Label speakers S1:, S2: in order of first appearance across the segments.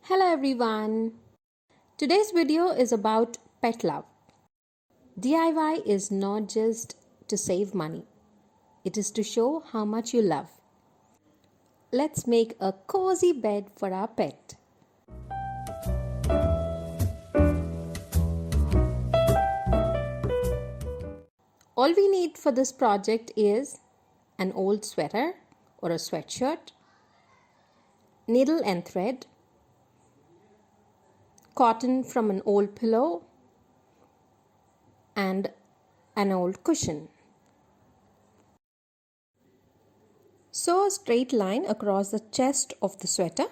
S1: Hello everyone. Today's video is about pet love. DIY is not just to save money. It is to show how much you love. Let's make a cozy bed for our pet. All we need for this project is an old sweater or a sweatshirt, needle and thread, cotton from an old pillow, and an old cushion. Sew a straight line across the chest of the sweater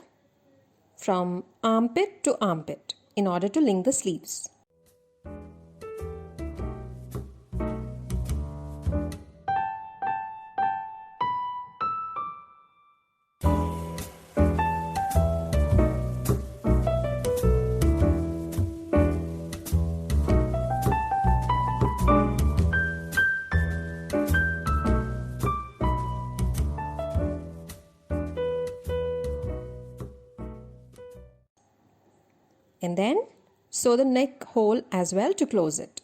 S1: from armpit to armpit in order to link the sleeves. And then sew the neck hole as well to close it.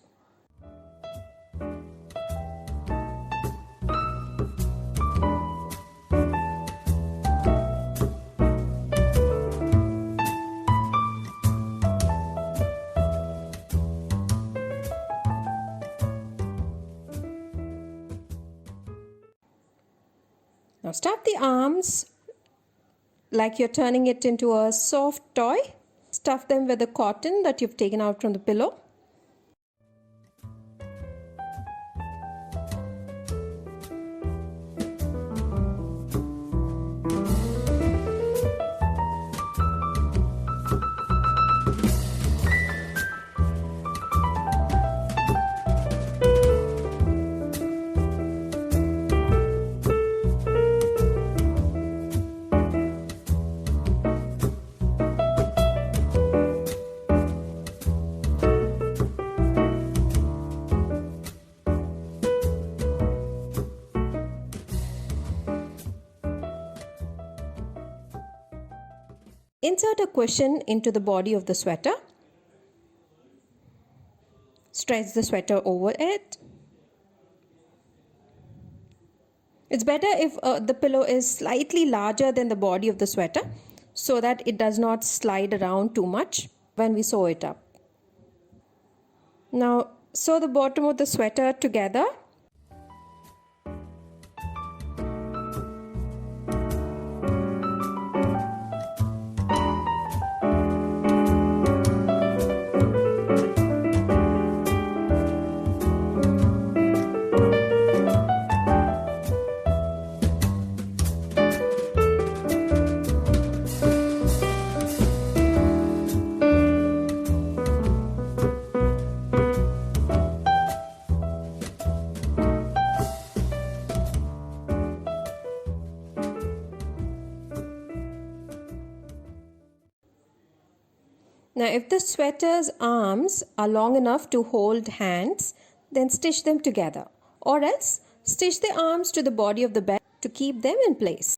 S1: Now stuff the arms like you're turning it into a soft toy. Stuff them with the cotton that you've taken out from the pillow. Insert a cushion into the body of the sweater. Stretch the sweater over it. It's better if the pillow is slightly larger than the body of the sweater so that it does not slide around too much when we sew it up. Now sew the bottom of the sweater together. Now if the sweater's arms are long enough to hold hands, then stitch them together, or else stitch the arms to the body of the bed to keep them in place.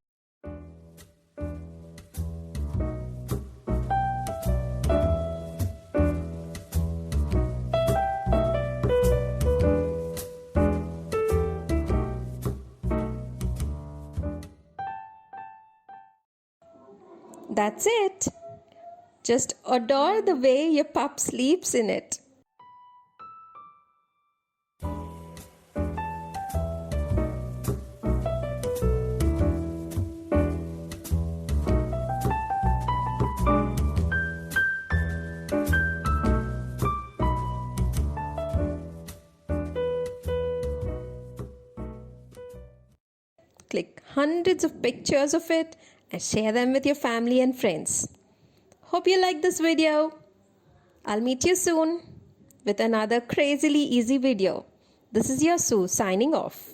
S1: That's it. Just adore the way your pup sleeps in it. Click hundreds of pictures of it and share them with your family and friends. Hope you like this video. I'll meet you soon with another crazily easy video. This is your Sue signing off.